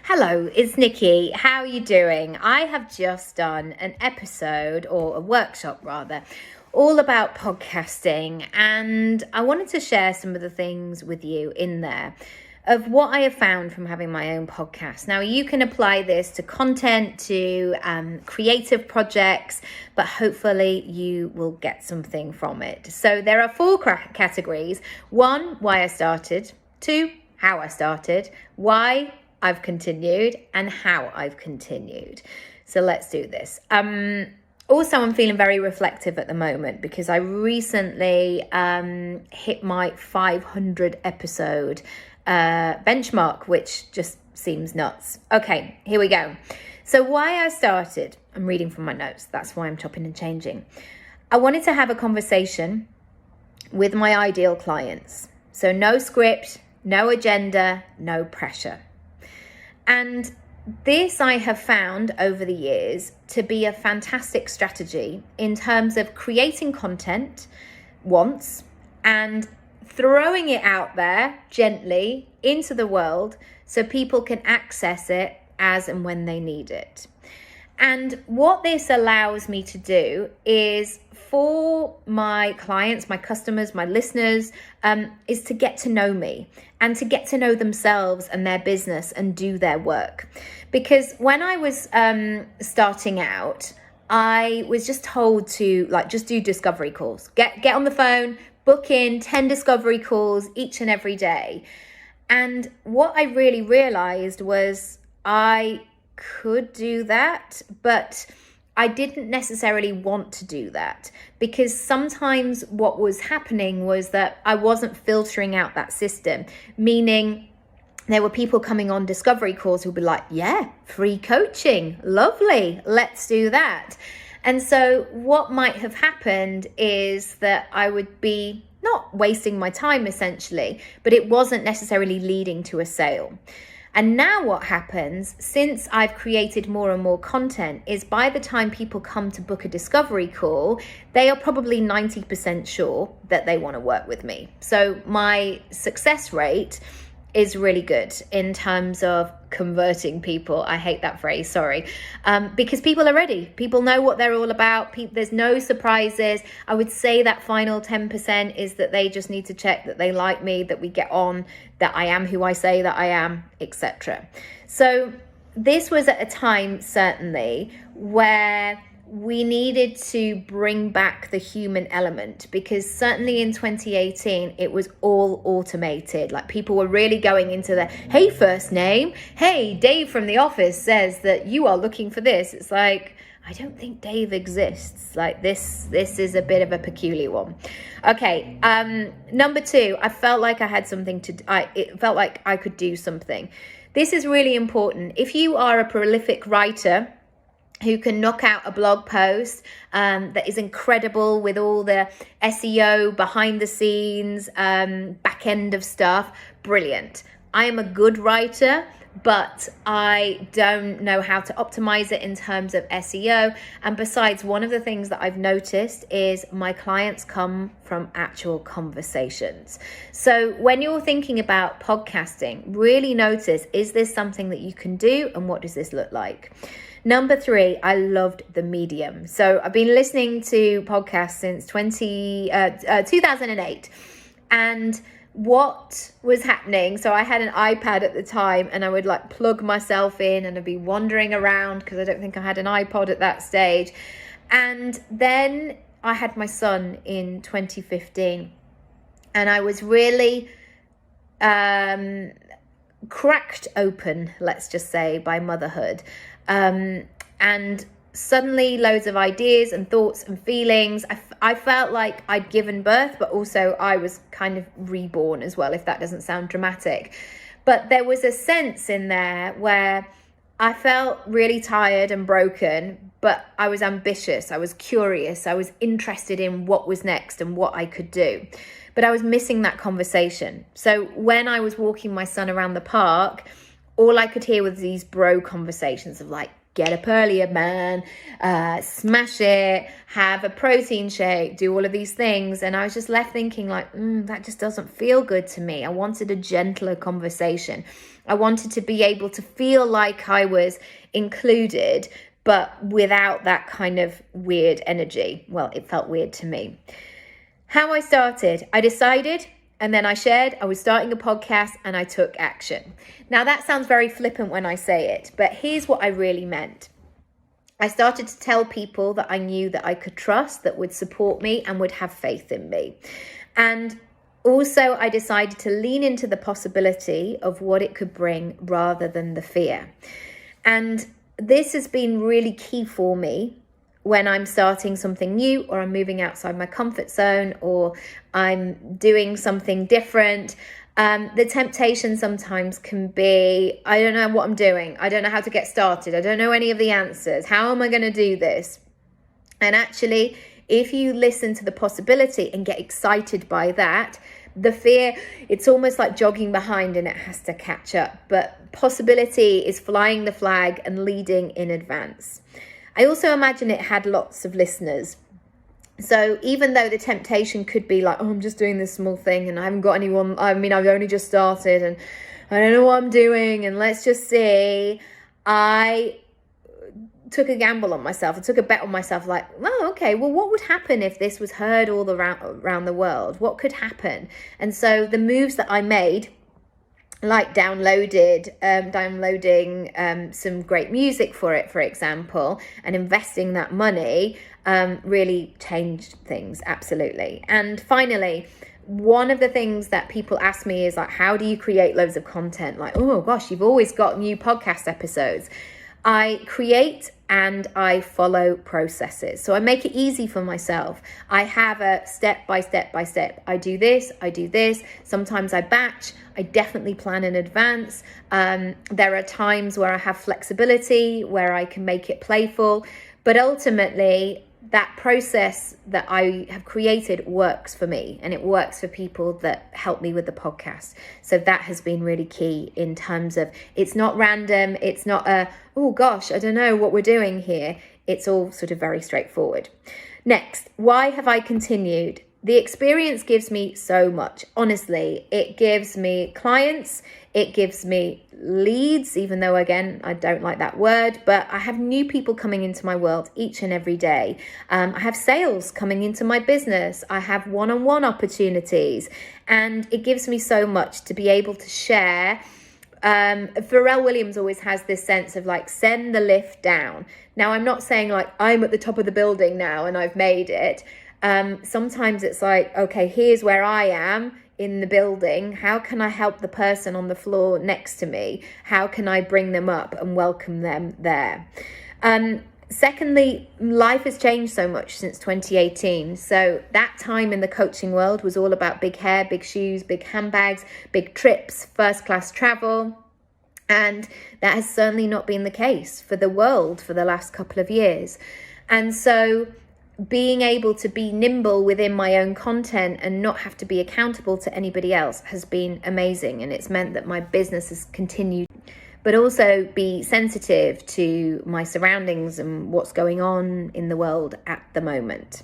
Hello, it's Nikki. How are you doing? I have just done an episode, or a workshop rather, all about podcasting, and I wanted to share some of the things with you in there of what I have found from having my own podcast. Now, you can apply this to content, to creative projects, but hopefully you will get something from it. So there are four categories. One, why I started. Two, how I started. Why I've continued, and how I've continued. So let's do this. Also, I'm feeling very reflective at the moment because I recently hit my 500 episode benchmark, which just seems nuts. Okay, here we go. So why I started, I'm reading from my notes. That's why I'm chopping and changing. I wanted to have a conversation with my ideal clients. So no script, no agenda, no pressure. And this I have found over the years to be a fantastic strategy in terms of creating content once and throwing it out there gently into the world so people can access it as and when they need it. And what this allows me to do is for my clients, my customers, my listeners, is to get to know me and to get to know themselves and their business and do their work. Because when I was starting out, I was just told to just do discovery calls. Get on the phone, book in 10 discovery calls each and every day. And what I really realized was I could do that, but I didn't necessarily want to do that because sometimes what was happening was that I wasn't filtering out that system, meaning there were people coming on discovery calls who'd be like, yeah, free coaching, lovely, let's do that. And so what might have happened is that I would be not wasting my time essentially, but it wasn't necessarily leading to a sale. And now what happens, since I've created more and more content, is by the time people come to book a discovery call, they are probably 90% sure that they want to work with me. So my success rate is really good in terms of converting people. I hate that phrase, sorry. Because people are ready. People know what they're all about. There's no surprises. I would say that final 10% is that they just need to check that they like me, that we get on, that I am who I say that I am, etc. So this was at a time, certainly, where we needed to bring back the human element, because certainly in 2018 it was all automated. Like people were really going into the, hey, first name, hey, Dave from the office says that you are looking for this. It's like, I don't think Dave exists. Like this is a bit of a peculiar one. Okay, number two, I felt like I had something it felt like I could do something. This is really important. If you are a prolific writer who can knock out a blog post that is incredible with all the SEO, behind the scenes, back end of stuff, brilliant. I am a good writer, but I don't know how to optimize it in terms of SEO. And besides, one of the things that I've noticed is my clients come from actual conversations. So when you're thinking about podcasting, really notice, is this something that you can do, and what does this look like? Number three, I loved the medium. So I've been listening to podcasts since 2008. And what was happening, so I had an iPad at the time and I would plug myself in and I'd be wandering around because I don't think I had an iPod at that stage. And then I had my son in 2015 and I was really cracked open, let's just say, by motherhood. And suddenly loads of ideas and thoughts and feelings. I felt like I'd given birth, but also I was kind of reborn as well, if that doesn't sound dramatic. But there was a sense in there where I felt really tired and broken, but I was ambitious, I was curious, I was interested in what was next and what I could do. But I was missing that conversation. So when I was walking my son around the park, all I could hear was these bro conversations of get up earlier, man, smash it, have a protein shake, do all of these things. And I was just left thinking like, that just doesn't feel good to me. I wanted a gentler conversation. I wanted to be able to feel like I was included, but without that kind of weird energy. Well, it felt weird to me. How I started, I decided, and then I shared I was starting a podcast, and I took action. Now that sounds very flippant when I say it, but here's what I really meant. I started to tell people that I knew that I could trust, that would support me and would have faith in me. And also I decided to lean into the possibility of what it could bring rather than the fear. And this has been really key for me when I'm starting something new, or I'm moving outside my comfort zone, or I'm doing something different. The temptation sometimes can be, I don't know what I'm doing. I don't know how to get started. I don't know any of the answers. How am I going to do this? And actually, if you listen to the possibility and get excited by that, the fear, it's almost like jogging behind and it has to catch up. But possibility is flying the flag and leading in advance. I also imagine it had lots of listeners. So even though the temptation could be like, I'm just doing this small thing and I haven't got anyone, I've only just started and I don't know what I'm doing and let's just see, I took a gamble on myself. I took a bet on myself like, okay, well, what would happen if this was heard all around the world? What could happen? And so the moves that I made, like downloading some great music for it, for example, and investing that money really changed things, absolutely. And finally, one of the things that people ask me is like, how do you create loads of content? Like, oh gosh, you've always got new podcast episodes. I create and I follow processes. So I make it easy for myself. I have a step by step. I do this. Sometimes I batch. I definitely plan in advance. There are times where I have flexibility, where I can make it playful. But ultimately, that process that I have created works for me, and it works for people that help me with the podcast. So that has been really key in terms of, it's not random. It's not oh gosh, I don't know what we're doing here. It's all sort of very straightforward. Next, why have I continued? The experience gives me so much. Honestly, it gives me clients, it gives me leads, even though, again, I don't like that word, but I have new people coming into my world each and every day. I have sales coming into my business. I have one-on-one opportunities, and it gives me so much to be able to share. Pharrell Williams always has this sense of like, send the lift down. Now, I'm not saying like I'm at the top of the building now and I've made it. Sometimes it's like, okay, here's where I am in the building. How can I help the person on the floor next to me? How can I bring them up and welcome them there? Secondly, life has changed so much since 2018. So that time in the coaching world was all about big hair, big shoes, big handbags, big trips, first class travel. And that has certainly not been the case for the world for the last couple of years. And so being able to be nimble within my own content and not have to be accountable to anybody else has been amazing. And it's meant that my business has continued, but also be sensitive to my surroundings and what's going on in the world at the moment.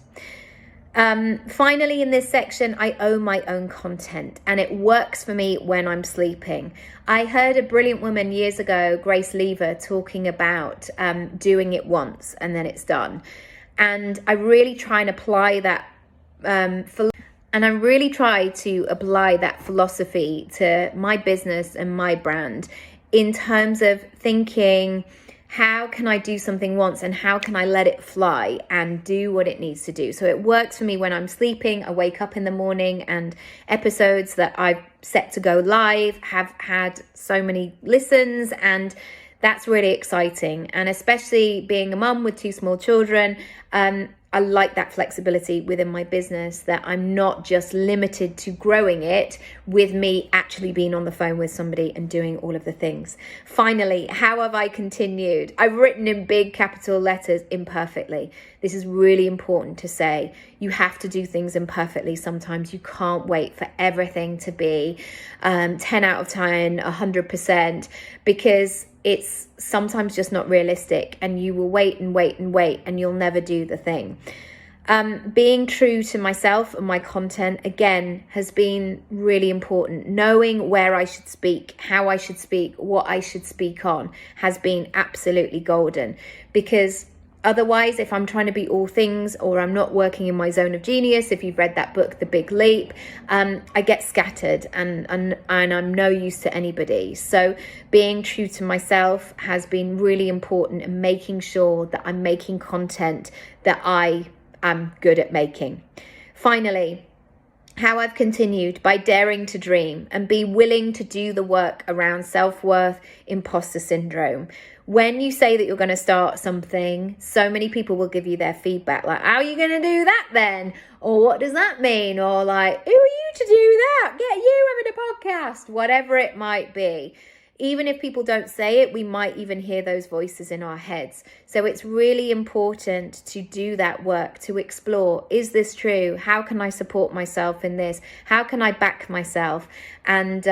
Finally, in this section, I own my own content, and it works for me when I'm sleeping. I heard a brilliant woman years ago, Grace Lever, talking about doing it once and then it's done. And I really try and apply that philosophy to my business and my brand, in terms of thinking, how can I do something once and how can I let it fly and do what it needs to do? So it works for me when I'm sleeping. I wake up in the morning, and episodes that I've set to go live have had so many listens, and that's really exciting. And especially being a mum with 2 small children, I like that flexibility within my business, that I'm not just limited to growing it with me actually being on the phone with somebody and doing all of the things. Finally, how have I continued? I've written in big capital letters, imperfectly. This is really important to say. You have to do things imperfectly sometimes. You can't wait for everything to be 10 out of 10, 100%, because it's sometimes just not realistic, and you will wait and wait and wait, and you'll never do the thing. Being true to myself and my content, again, has been really important. Knowing where I should speak, how I should speak, what I should speak on has been absolutely golden, because otherwise, if I'm trying to be all things, or I'm not working in my zone of genius, if you've read that book, The Big Leap, I get scattered and I'm no use to anybody. So being true to myself has been really important, and making sure that I'm making content that I am good at making. Finally, how I've continued by daring to dream and be willing to do the work around self-worth, imposter syndrome. When you say that you're going to start something, so many people will give you their feedback, like, how are you going to do that then? Or what does that mean? Or like, who are you to do that? Get you having a podcast, whatever it might be. Even if people don't say it, we might even hear those voices in our heads. So it's really important to do that work, to explore, is this true? How can I support myself in this? How can I back myself? And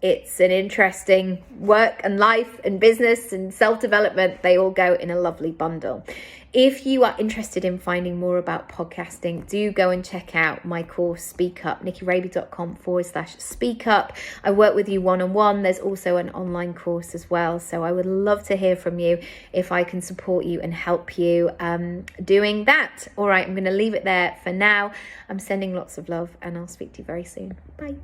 it's an interesting work and life and business and self-development. They all go in a lovely bundle. If you are interested in finding more about podcasting, do go and check out my course, Speak Up, nikkiraby.com/speak up. I work with you one-on-one. There's also an online course as well. So I would love to hear from you if I can support you and help you doing that. All right, I'm going to leave it there for now. I'm sending lots of love, and I'll speak to you very soon. Bye.